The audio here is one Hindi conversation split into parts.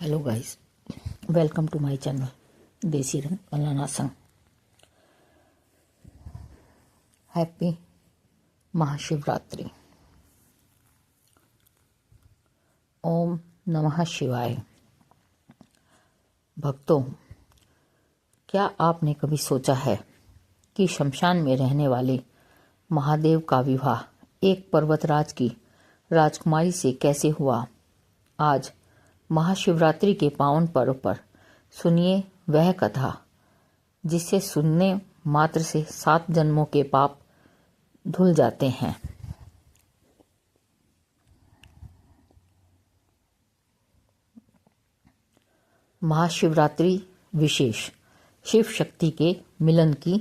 Hello guys, welcome to my channel Desi Rang मौलाना संग। हैप्पी महाशिवरात्रि। ओम नमः शिवाय। भक्तों, क्या आपने कभी सोचा है कि शमशान में रहने वाले महादेव का विवाह एक पर्वतराज की राजकुमारी से कैसे हुआ? आज महाशिवरात्रि के पावन पर्व पर सुनिए वह कथा जिसे सुनने मात्र से 7 जन्मों के पाप धुल जाते हैं। महाशिवरात्रि विशेष शिव शक्ति के मिलन की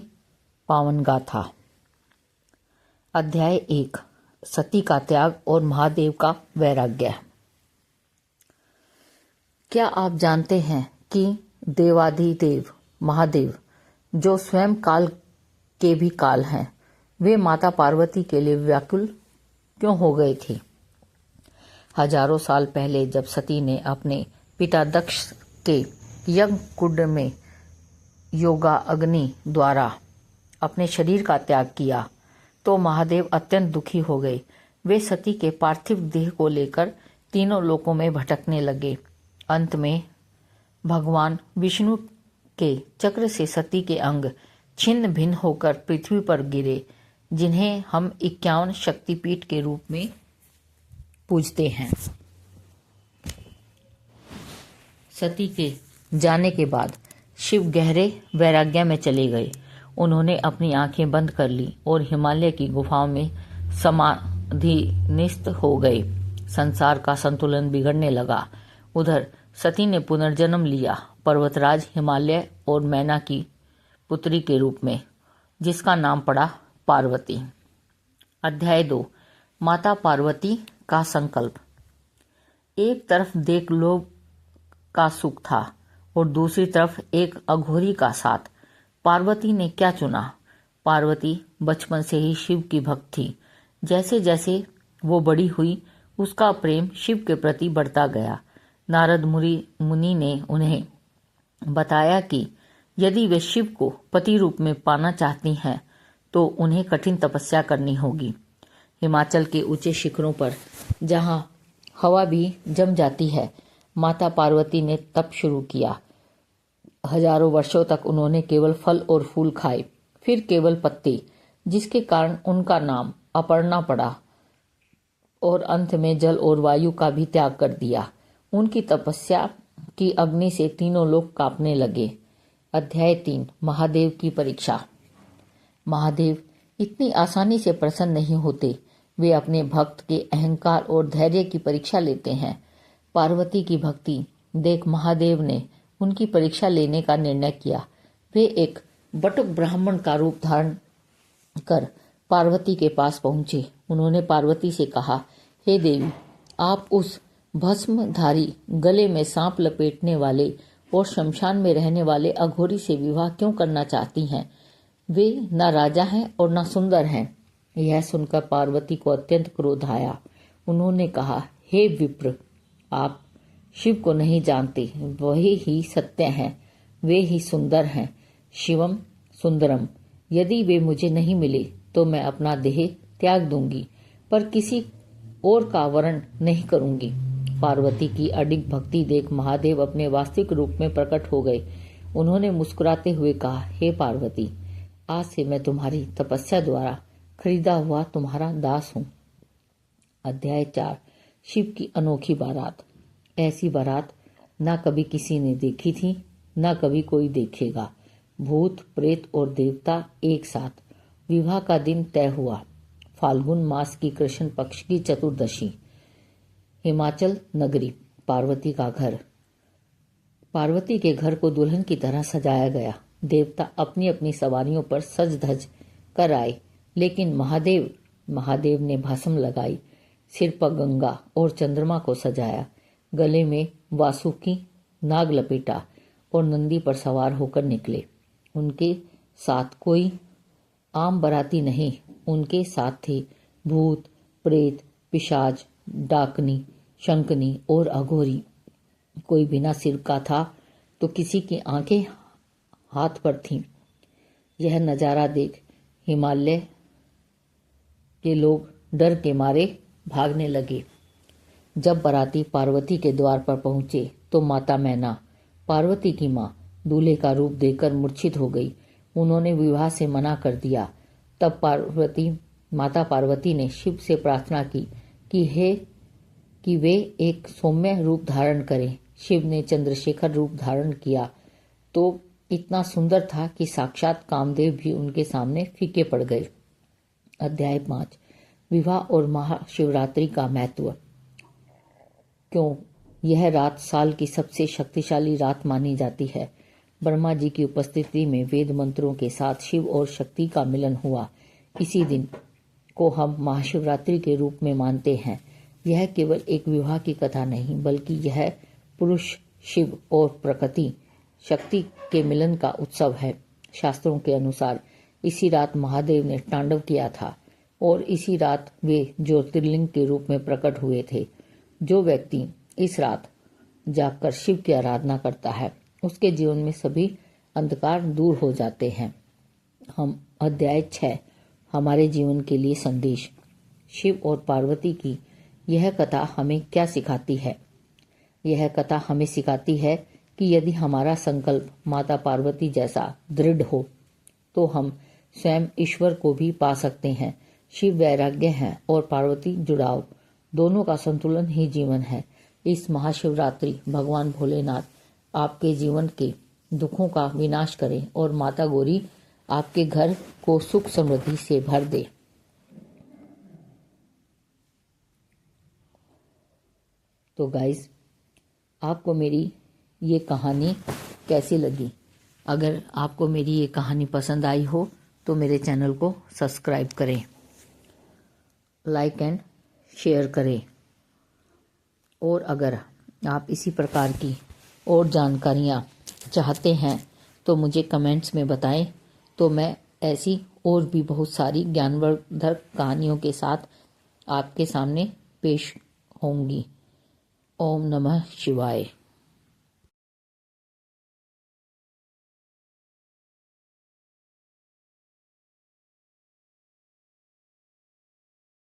पावन गाथा। अध्याय 1, सती का त्याग और महादेव का वैराग्य। क्या आप जानते हैं कि देवाधिदेव महादेव, जो स्वयं काल के भी काल हैं, वे माता पार्वती के लिए व्याकुल क्यों हो गए थे? हजारों साल पहले जब सती ने अपने पिता दक्ष के यज्ञ कुंड में योगा अग्नि द्वारा अपने शरीर का त्याग किया तो महादेव अत्यंत दुखी हो गए। वे सती के पार्थिव देह को लेकर तीनों लोकों में भटकने लगे। अंत में भगवान विष्णु के चक्र से सती के अंग छिन्न भिन्न होकर पृथ्वी पर गिरे, जिन्हें हम 51 शक्तिपीठ के रूप में पूजते हैं। सती के जाने के बाद शिव गहरे वैराग्य में चले गए। उन्होंने अपनी आंखें बंद कर ली और हिमालय की गुफाओं में समाधिनिस्थ हो गए। संसार का संतुलन बिगड़ने लगा। उधर सती ने पुनर्जन्म लिया पर्वतराज हिमालय और मैना की पुत्री के रूप में, जिसका नाम पड़ा पार्वती। अध्याय 2, माता पार्वती का संकल्प। एक तरफ देवलोक का सुख था और दूसरी तरफ एक अघोरी का साथ। पार्वती ने क्या चुना? पार्वती बचपन से ही शिव की भक्त थी। जैसे जैसे वो बड़ी हुई, उसका प्रेम शिव के प्रति बढ़ता गया। नारद मुनि ने उन्हें बताया कि यदि वे शिव को पति रूप में पाना चाहती हैं तो उन्हें कठिन तपस्या करनी होगी। हिमाचल के ऊंचे शिखरों पर, जहां हवा भी जम जाती है, माता पार्वती ने तप शुरू किया। हजारों वर्षों तक उन्होंने केवल फल और फूल खाए, फिर केवल पत्ते, जिसके कारण उनका नाम अपर्णा पड़ा, और अंत में जल और वायु का भी त्याग कर दिया। उनकी तपस्या की अग्नि से तीनों लोग कांपने लगे। अध्याय 3, महादेव की परीक्षा। महादेव इतनी आसानी से प्रसन्न नहीं होते। वे अपने भक्त के अहंकार और धैर्य की परीक्षा लेते हैं। पार्वती की भक्ति देख महादेव ने उनकी परीक्षा लेने का निर्णय किया। वे एक बटुक ब्राह्मण का रूप धारण कर पार्वती के पास पहुंचे। उन्होंने पार्वती से कहा, हे देवी, आप उस भस्मधारी, गले में सांप लपेटने वाले और शमशान में रहने वाले अघोरी से विवाह क्यों करना चाहती हैं? वे न राजा हैं और न सुंदर हैं। यह सुनकर पार्वती को अत्यंत क्रोध आया। उन्होंने कहा, हे विप्र, आप शिव को नहीं जानते। वही ही सत्य हैं, वे ही सुंदर हैं। शिवम सुंदरम। यदि वे मुझे नहीं मिले तो मैं अपना देह त्याग दूंगी, पर किसी और का वरण नहीं करूंगी। पार्वती की अडिग भक्ति देख महादेव अपने वास्तविक रूप में प्रकट हो गए। उन्होंने मुस्कुराते हुए कहा, हे पार्वती, आज से मैं तुम्हारी तपस्या द्वारा खरीदा हुआ तुम्हारा दास हूँ। अध्याय 4, शिव की अनोखी बारात। ऐसी बारात न कभी किसी ने देखी थी, न कभी कोई देखेगा। भूत, प्रेत और देवता एक साथ। विवाह का दिन तय हुआ। फाल्गुन मास की कृष्ण पक्ष की चतुर्दशी। हिमाचल नगरी, पार्वती का घर। पार्वती के घर को दुल्हन की तरह सजाया गया। देवता अपनी अपनी सवारियों पर सज धज कर आए, लेकिन महादेव ने भस्म लगाई, सिर पर गंगा और चंद्रमा को सजाया, गले में वासुकी नाग लपेटा और नंदी पर सवार होकर निकले। उनके साथ कोई आम बराती नहीं, उनके साथ थे भूत, प्रेत, पिशाच, डाकनी, शंकनी और अघोरी। कोई बिना सिर का था तो किसी की आंखें हाथ पर थीं। यह नज़ारा देख हिमालय के लोग डर के मारे भागने लगे। जब बाराती पार्वती के द्वार पर पहुंचे तो माता मैना, पार्वती की मां, दूल्हे का रूप देखकर मूर्छित हो गई। उन्होंने विवाह से मना कर दिया। तब माता पार्वती ने शिव से प्रार्थना की कि वे एक सौम्य रूप धारण करें। शिव ने चंद्रशेखर रूप धारण किया तो इतना सुंदर था कि साक्षात कामदेव भी उनके सामने फीके पड़ गए। अध्याय 5 विवाह और महाशिवरात्रि का महत्व। क्यों यह रात साल की सबसे शक्तिशाली रात मानी जाती है। ब्रह्मा जी की उपस्थिति में वेद मंत्रों के साथ शिव और शक्ति का मिलन हुआ। इसी दिन को हम महाशिवरात्रि के रूप में मानते हैं। यह केवल एक विवाह की कथा नहीं, बल्कि यह पुरुष शिव और प्रकृति शक्ति के मिलन का उत्सव है। शास्त्रों के अनुसार इसी रात महादेव ने तांडव किया था और इसी रात वे ज्योतिर्लिंग के रूप में प्रकट हुए थे। जो व्यक्ति इस रात जागकर शिव की आराधना करता है, उसके जीवन में सभी अंधकार दूर हो जाते हैं। हम अध्याय 6 हमारे जीवन के लिए संदेश। शिव और पार्वती की यह कथा हमें क्या सिखाती है? यह कथा हमें सिखाती है कि यदि हमारा संकल्प माता पार्वती जैसा दृढ़ हो तो हम स्वयं ईश्वर को भी पा सकते हैं। शिव वैराग्य है और पार्वती जुड़ाव, दोनों का संतुलन ही जीवन है। इस महाशिवरात्रि भगवान भोलेनाथ आपके जीवन के दुखों का विनाश करें और माता गौरी आपके घर को सुख समृद्धि से भर दे। तो गाइस, आपको मेरी ये कहानी कैसी लगी? अगर आपको मेरी ये कहानी पसंद आई हो तो मेरे चैनल को सब्सक्राइब करें, लाइक एंड शेयर करें। और अगर आप इसी प्रकार की और जानकारियाँ चाहते हैं तो मुझे कमेंट्स में बताएं, तो मैं ऐसी और भी बहुत सारी ज्ञानवर्धक कहानियों के साथ आपके सामने पेश होंगी। ओम नमः शिवाय।